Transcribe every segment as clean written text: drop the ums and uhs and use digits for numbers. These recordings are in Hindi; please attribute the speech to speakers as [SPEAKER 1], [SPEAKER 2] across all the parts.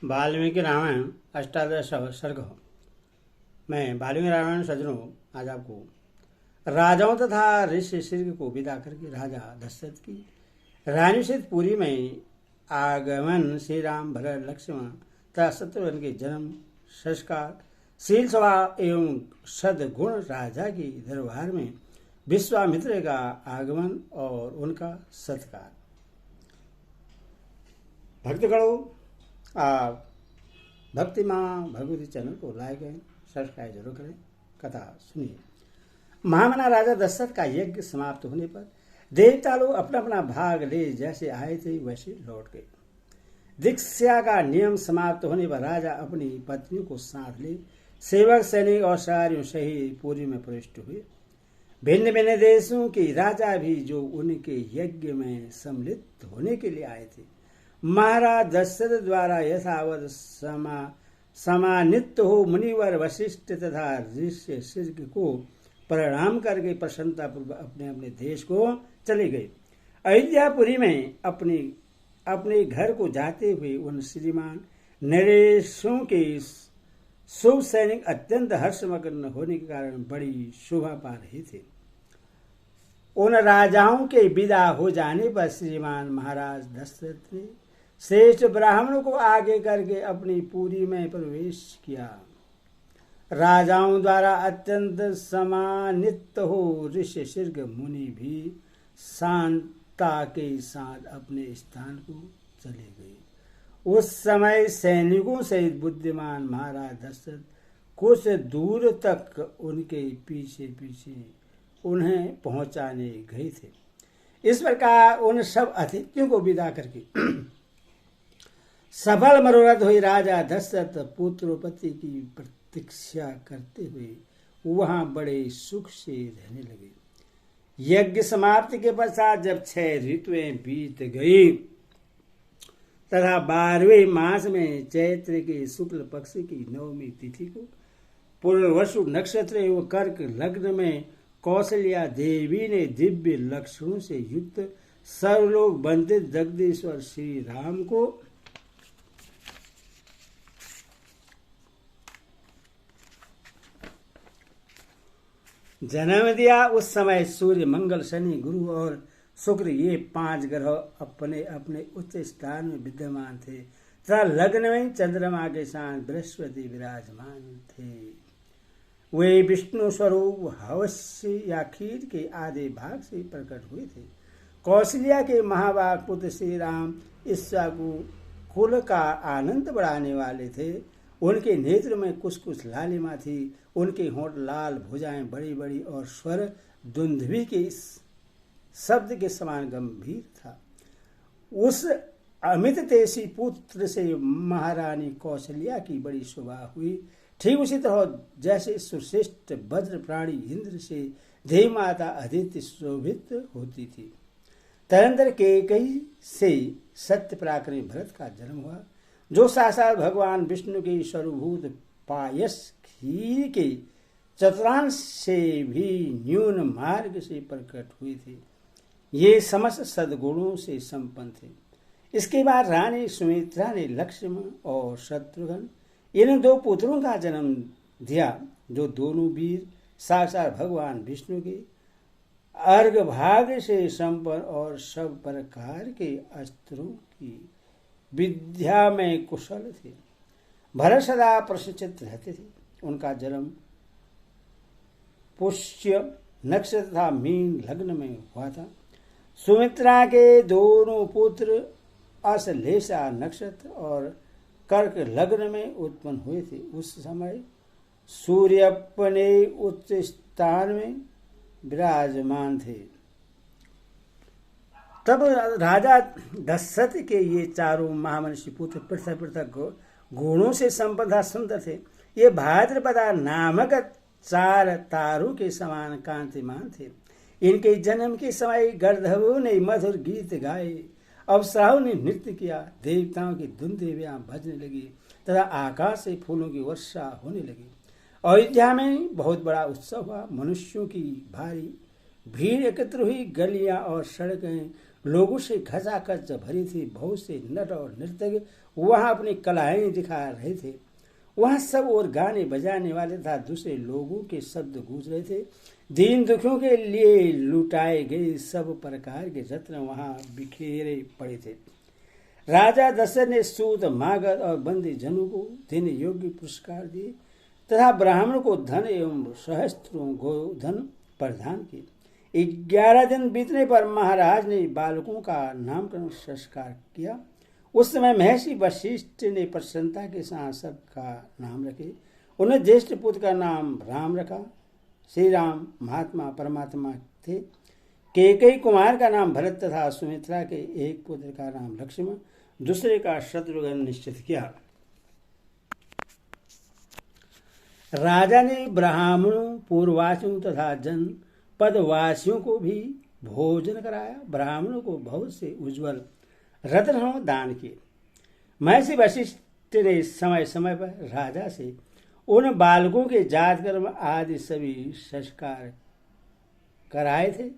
[SPEAKER 1] वाल्मीकि रामायण अष्टादश सर्ग में वाल्मीकि रामायण सज्जनों आज आपको राजाओं तथा ऋषि सिर्ग को विदा करके राजा दशरथ की रानी से पुरी में आगमन, श्री राम भरत लक्ष्मण तथा शत्रुघ्न के जन्म, संस्कार, शील स्वभाव एवं सद्गुण राजा की दरबार में विश्वामित्र का आगमन और उनका सत्कार। भक्तगणों, आप भक्ति माँ भगवती चैनल को लाइक एंड सब्सक्राइब जरूर करें। कथा सुनिए। महामना राजा दशरथ का यज्ञ समाप्त होने पर देवता लोग अपना अपना भाग ले जैसे आए थे वैसे लौट गए। दीक्षा का नियम समाप्त होने पर राजा अपनी पत्नियों को साथ ले सेवक, सैनिक और सारियों सहित पुरी में प्रविष्ट हुए। भिन्न भिन्न देशों के राजा भी जो उनके यज्ञ में सम्मिलित होने के लिए आए थे, महाराज दशरथ द्वारा यथावत समानित हो मुनिवर वशिष्ठ तथा ऋषि सिर्ग को प्रणाम करके प्रसन्नतापूर्वक अपने अपने देश को चले गए। अयोध्यापुरी में अपने घर को जाते हुए उन श्रीमान नरेशों के शुभ सैनिक अत्यंत हर्षमग्न होने के कारण बड़ी शोभा पा रहे थे। उन राजाओं के विदा हो जाने पर श्रीमान महाराज दशरथ ने श्रेष्ठ ब्राह्मणों को आगे करके अपनी पुरी में प्रवेश किया। राजाओं द्वारा अत्यंत सम्मानित हो ऋषि सिर्ग मुनि भी शांता के साथ अपने स्थान को चले गए। उस समय सैनिकों सहित बुद्धिमान महाराज दशरथ कुछ दूर तक उनके पीछे पीछे उन्हें पहुंचाने गए थे। इस प्रकार उन सब अतिथियों को विदा करके सफल मनोरथ हुई राजा दशरथ पुत्रोपति की प्रतीक्षा करते हुए वहां बड़े सुख से रहने लगे। यज्ञ समाप्ति के पश्चात जब 6 ऋतुएं बीत गई तथा 12वें मास में चैत्र के शुक्ल पक्ष की 9वीं तिथि को पूर्णवसु नक्षत्र एवं कर्क लग्न में कौशल्या देवी ने दिव्य लक्षणों से युक्त सर्वलोक वंदित जगदीश्वर श्री राम को जन्म दिया। उस समय सूर्य, मंगल, शनि, गुरु और शुक्र ये 5 ग्रह अपने अपने उच्च स्थान में विद्यमान थे तथा लग्न में चंद्रमा के साथ बृहस्पति विराजमान थे। वे विष्णु स्वरूप हवस्य या खीर के आधे भाग से प्रकट हुए थे। कौशल्या के महाभाग पुत्र श्री राम ईक्ष्वाकु कुल का आनंद बढ़ाने वाले थे। उनके नेत्र में कुछ कुछ लालिमा थी। उनके होंठ लाल, भुजाएं बड़ी बड़ी और स्वर दुंदुभी के शब्द के समान गंभीर था। उस अमित तेजी पुत्र से महारानी कौशल्या की बड़ी शोभा हुई। ठीक उसी तरह जैसे सुश्रेष्ठ वज्र प्राणी इंद्र से देवी माता अदिति शोभित होती थी। तदंतर केकई से सत्य पराक्रमी भरत का जन्म हुआ, जो साक्षात भगवान विष्णु के स्वरूभूत पायस खीर के चतुरांश से भी न्यून मार्ग से प्रकट हुए थे। ये समस्त सद्गुणों से संपन्न थे। इसके बाद रानी सुमित्रा ने लक्ष्मण और शत्रुघ्न इन 2 पुत्रों का जन्म दिया, जो दोनों वीर साक्षात भगवान विष्णु के अर्घ भाग से संपन्न और सब प्रकार के अस्त्रों की विद्या में कुशल थे। भरत सदा प्रशिक्षित रहते थे। उनका जन्म पुष्य नक्षत्र तथा मीन लग्न में हुआ था। सुमित्रा के दोनों पुत्र अश्लेषा नक्षत्र और कर्क लग्न में उत्पन्न हुए थे। उस समय सूर्य अपने उच्च स्थान में विराजमान थे। तब राजा दशरथ के ये चारों महामनुष्य पुत्र पृथक पृथक गुणों से संपन्न सुंदर थे। ये भाद्रपदा नामक 4 तारों के समान कांतिमान थे। इनके जन्म के समय गंधर्वों ने मधुर गीत गाए, अप्सराओं ने नृत्य किया, देवताओं की धुन देवियां बजने लगी तथा आकाश से फूलों की वर्षा होने लगी। अयोध्या में बहुत बड़ा उत्सव हुआ। मनुष्यों की भारी भीड़ एकत्र हुई। गलियां और सड़कें लोगों से खचाखच भरी थी। बहुत से नट और नर्तक वहां अपनी कलाएं दिखा रहे थे। वहां सब और गाने बजाने वाले तथा दूसरे लोगों के शब्द गूंज रहे थे। दीन दुखियों के लिए लुटाए गए सब प्रकार के रत्न वहां बिखेरे पड़े थे। राजा दशरथ ने सूत मागध और बंदी जनों को देने योग्य पुरस्कार दिए तथा ब्राह्मण को धन एवं सहस्त्रों गोधन प्रदान किए। 11 दिन बीतने पर महाराज ने बालकों का नामकरण संस्कार किया। उस समय महर्षि वशिष्ठ ने प्रसन्नता के साथ सबका नाम रखे। उन्हें ज्येष्ठ पुत्र का नाम राम रखा। श्री राम महात्मा परमात्मा थे। कैकेयी कुमार का नाम भरत तथा सुमित्रा के एक पुत्र का नाम लक्ष्मण, दूसरे का शत्रुघ्न निश्चित किया। राजा ने ब्राह्मणों, पूर्ववासियों तथा जनपदवासियों को भी भोजन कराया। ब्राह्मणों को बहुत से उज्ज्वल रत्न दान किए। महर्षि वशिष्ठ ने समय समय पर राजा से उन बालकों के जात कर्म आदि सभी संस्कार कराए थे।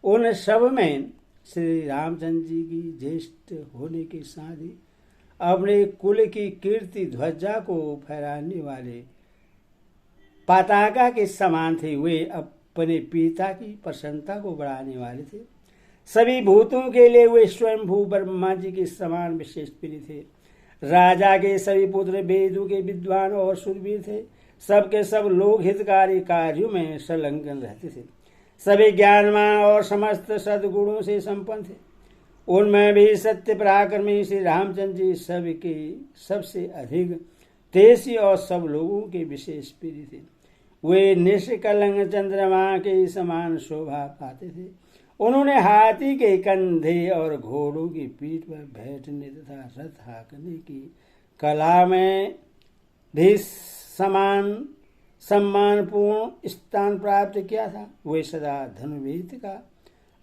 [SPEAKER 1] उन सब में श्री रामचंद्र जी की ज्येष्ठ होने के साथ ही अपने कुल की कीर्ति ध्वजा को फहराने वाले पताका के समान थे। वे अपने पिता की प्रसन्नता को बढ़ाने वाले थे। सभी भूतों के लिए वे स्वयंभू ब्रह्मा जी के समान विशेष प्रिय थे। राजा के सभी पुत्र वेदों के विद्वान और शूरवीर थे। सबके सब लोग हितकारी कार्यों में संलग्न रहते थे। सभी ज्ञानवान और समस्त सद्गुणों से संपन्न थे। उनमें भी सत्य पराक्रमी श्री रामचंद्र जी सबके सबसे अधिक तेजी और सब लोगों के विशेष प्रिय थे। वे निष्कलंक चंद्रमा के समान शोभा पाते थे। उन्होंने हाथी के कंधे और घोड़ों की पीठ पर बैठने तथा रथ हाँकने की कला में भी सम्मानपूर्ण स्थान प्राप्त किया था। वे सदा धनुर्विद्या का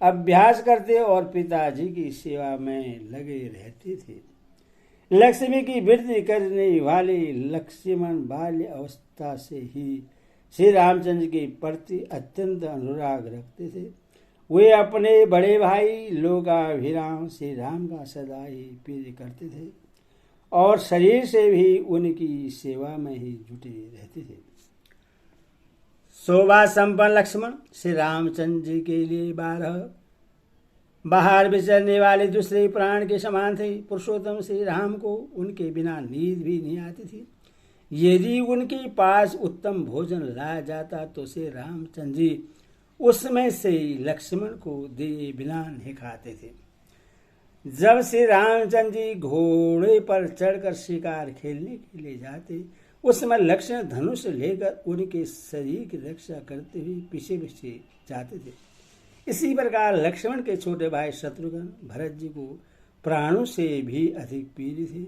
[SPEAKER 1] अभ्यास करते और पिताजी की सेवा में लगे रहते थे। लक्ष्मी की वृद्धि करने वाले लक्ष्मण बाल्य अवस्था से ही श्री रामचंद्र के प्रति अत्यंत अनुराग रखते थे। वे अपने बड़े भाई लोकाभिराम श्री राम का सदा ही प्रिय करते थे और शरीर से भी उनकी सेवा में ही जुटे रहते थे। शोभा संपन्न लक्ष्मण श्री रामचंद्र जी के लिए बाहर विचरने वाले दूसरे प्राण के समान थे। पुरुषोत्तम श्री राम को उनके बिना नींद भी नहीं आती थी। यदि उनके पास उत्तम भोजन लाया जाता तो श्री रामचंद्र जी उसमें से लक्ष्मण को दिए बिना नहीं खाते थे। जब श्री रामचंद्र जी घोड़े पर चढ़कर शिकार खेलने के लिए जाते उस समय लक्ष्मण धनुष लेकर उनके शरीर की रक्षा करते हुए पीछे पीछे जाते थे। इसी प्रकार लक्ष्मण के छोटे भाई शत्रुघ्न भरत जी को प्राणों से भी अधिक प्रिय थे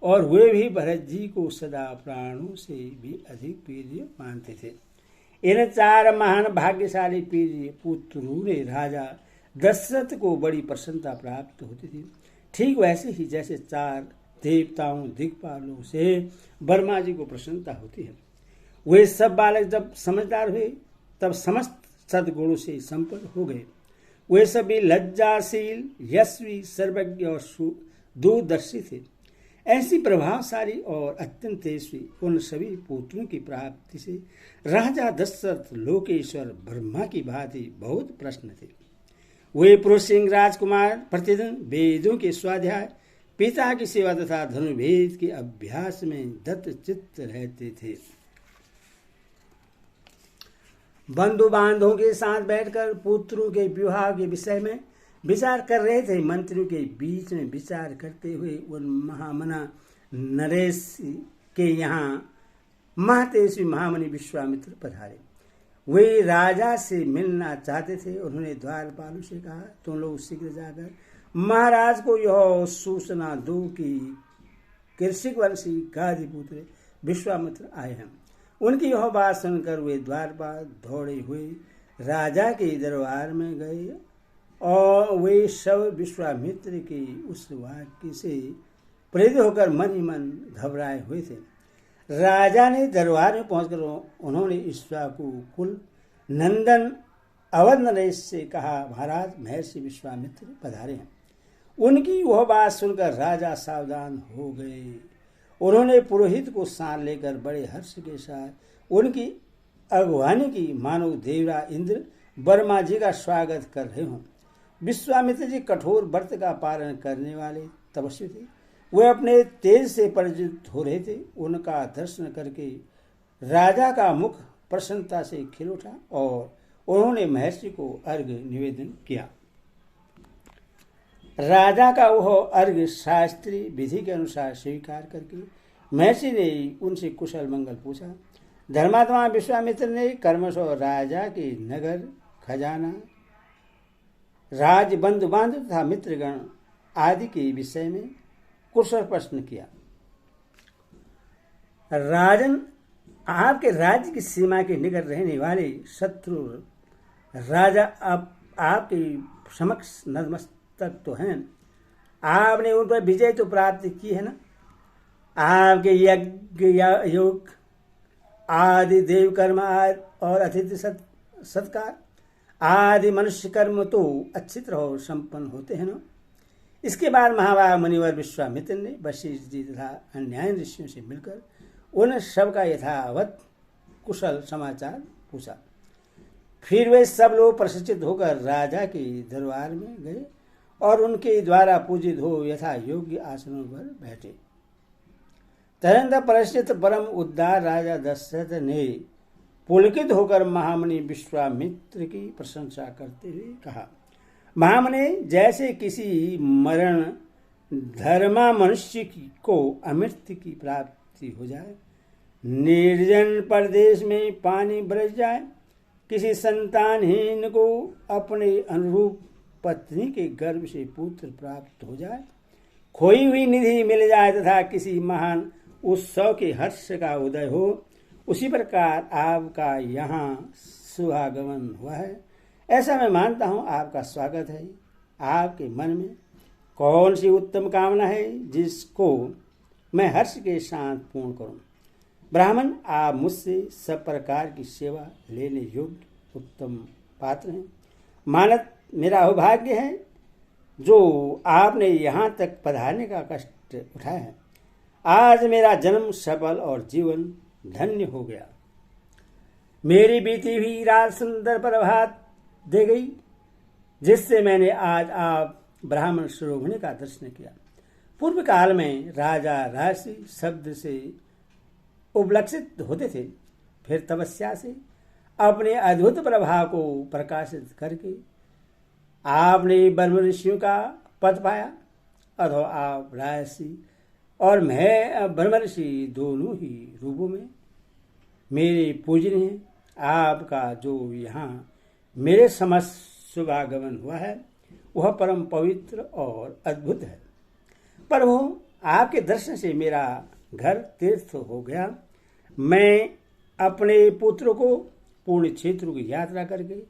[SPEAKER 1] और वे भी भरत जी को सदा प्राणों से भी अधिक प्रिय मानते थे। इन 4 महान भाग्यशाली प्रिय पुत्रों ने राजा दशरथ को बड़ी प्रसन्नता प्राप्त होती थी। ठीक वैसे ही जैसे 4 देवताओं दिक्पालों से ब्रह्मा जी को प्रसन्नता होती है। वे सब बालक जब समझदार हुए तब समस्त सद्गुणों से संपन्न हो गए। वे सभी लज्जाशील, यशस्वी, सर्वज्ञ और दूरदर्शी थे। ऐसी प्रभावशाली और अत्यंत तेजस्वी उन सभी पुत्रों की प्राप्ति से राजा दशरथ लोकेश्वर ब्रह्मा की भांति बहुत प्रसन्न थे। वे पुरुष सिंह राजकुमार प्रतिदिन वेदों के स्वाध्याय, पिता की सेवा तथा धनुर्वेद के अभ्यास में दत्त चित्त रहते थे। बंधु बांधवों के साथ बैठकर पुत्रों के विवाह के विषय में विचार कर रहे थे। मंत्रियों के बीच में विचार करते हुए उन महामना नरेश के यहाँ महातेजस्वी महामुनि विश्वामित्र पधारे। वे राजा से मिलना चाहते थे। उन्होंने द्वारपालों से कहा, तुम लोग शीघ्र जाकर महाराज को यह सूचना दो कि कृषिक वंशी गादीपुत्र विश्वामित्र आए हैं। उनकी यह बात सुनकर वे द्वारपाल दौड़े हुए राजा के दरबार में गए और वे सब विश्वामित्र के उस वाक्य से प्रेरित होकर मन ही मन घबराए हुए थे। राजा ने दरबार में पहुंचकर उन्होंने ईश्वा को कुल नंदन अवध नरेश से कहा, महाराज महर्षि विश्वामित्र पधारे हैं। उनकी वह बात सुनकर राजा सावधान हो गए। उन्होंने पुरोहित को साथ लेकर बड़े हर्ष के साथ उनकी अगवानी की, मानो देवराज इंद्र वर्मा जी का स्वागत कर रहे हों। विश्वामित्र जी कठोर व्रत का पालन करने वाले तपस्वी थे। वे अपने तेज से परिचित हो रहे थे। उनका दर्शन करके राजा का मुख प्रसन्नता से खिल उठा और उन्होंने महर्षि को अर्घ्य निवेदन किया। राजा का वह अर्घ्य शास्त्रीय विधि के अनुसार स्वीकार करके महर्षि ने उनसे कुशल मंगल पूछा। धर्मात्मा विश्वामित्र ने कर्मश राजा के नगर, खजाना, राज बंधु बांधव तथा मित्रगण आदि के विषय में कुशल प्रश्न किया। राजन, आपके राज्य की सीमा के निकट रहने वाले शत्रु राजा आपके समक्ष नतमस्तक तो हैं। आपने उन पर विजय तो प्राप्त की है ना। आपके यज्ञ योग आदि देव कर्म और अतिथि सत्कार आदि मनुष्य कर्म तो अच्छी तरह संपन्न होते हैं ना। इसके बाद महाभाग मुनिवर विश्वामित्र ने वशिष्ठ जी तथा अन्य ऋषियों से मिलकर उन सब का यथावत कुशल समाचार पूछा। फिर वे सब लोग प्रशिक्षित होकर राजा के दरबार में गए और उनके द्वारा पूजित हो यथा योग्य आसनों पर बैठे। तदनंतर प्रशिक्षित परम उद्धार राजा दशरथ ने पुलकित होकर महामुनि विश्वामित्र की प्रशंसा करते हुए कहा, महामुनि, जैसे किसी मरण धर्मा मनुष्य को अमृत की प्राप्ति हो जाए, निर्जन प्रदेश में पानी बरस जाए, किसी संतानहीन को अपने अनुरूप पत्नी के गर्भ से पुत्र प्राप्त हो जाए, खोई हुई निधि मिल जाए तथा किसी महान उत्सव के हर्ष का उदय हो, उसी प्रकार आपका यहाँ शुभागमन हुआ है। ऐसा मैं मानता हूँ आपका स्वागत है। आपके मन में कौन सी उत्तम कामना है जिसको मैं हर्ष के साथ पूर्ण करूँ? ब्राह्मण, आप मुझसे सब प्रकार की सेवा लेने योग्य उत्तम पात्र हैं। मानत मेरा अभाग्य है जो आपने यहाँ तक पधारने का कष्ट उठाया है। आज मेरा जन्म सफल और जीवन धन्य हो गया। मेरी बीती हुई रात सुंदर प्रभात दे गई, जिससे मैंने आज आप ब्राह्मण शिरोमणि का दर्शन किया। पूर्व काल में राजा राशि शब्द से उपलक्षित होते थे, फिर तपस्या से अपने अद्भुत प्रभाव को प्रकाशित करके आपने ब्रह्म ऋषियों का पद पाया। अथवा आप राशि और मैं ब्रह्म ऋषि दोनों ही रूपों में मेरे पूजनीय हैं। आपका जो यहाँ मेरे समस्त शुभागमन हुआ है वह परम पवित्र और अद्भुत है। प्रभु, आपके दर्शन से मेरा घर तीर्थ हो गया। मैं अपने पुत्र को पूर्ण क्षेत्र की यात्रा करके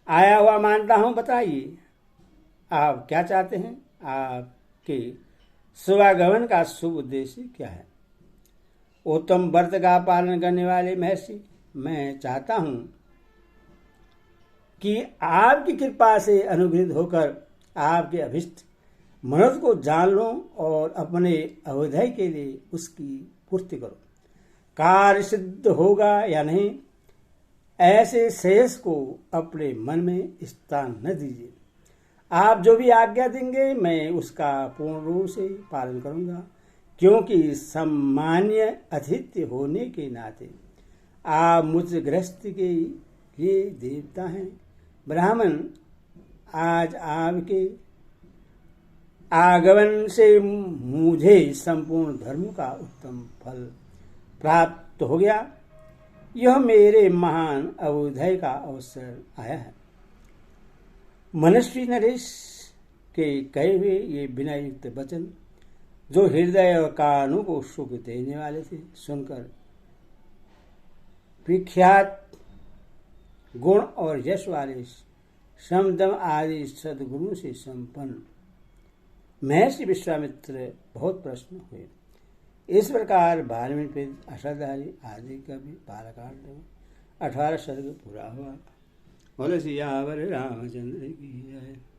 [SPEAKER 1] आया हुआ मानता हूँ। बताइए आप क्या चाहते हैं? आपके शुभागमन का शुभ उद्देश्य क्या है? उत्तम व्रत का पालन करने वाले महर्षि, मैं चाहता हूँ कि आपकी कृपा से अनुग्रहित होकर आपके अभिष्ट मनोरथ को जान लो और अपने अवधि के लिए उसकी पूर्ति करो। कार्य सिद्ध होगा या नहीं, ऐसे शेष को अपने मन में स्थान न दीजिए। आप जो भी आज्ञा देंगे मैं उसका पूर्ण रूप से पालन करूंगा, क्योंकि सम्मान्य अतिथि होने के नाते आप मुझ गृहस्थ के लिए देवता हैं। ब्राह्मण, आज आपके आगमन से मुझे संपूर्ण धर्म का उत्तम फल प्राप्त हो गया। यह मेरे महान अवधि का अवसर आया है। मनस्वी नरेश के कहे हुए ये बिना युक्त वचन, जो हृदय और कानों को सुख देने वाले थे, सुनकर विख्यात गुण और यश वाले समदम आदि सद्गुणों से संपन्न महर्षि विश्वामित्र बहुत प्रसन्न हुए। इस प्रकार 12वें पेज अष्टाधारी आदि का भी बालकांड 18 सर्ग पूरा हुआ। बोले सियावर रामचंद्र की जय।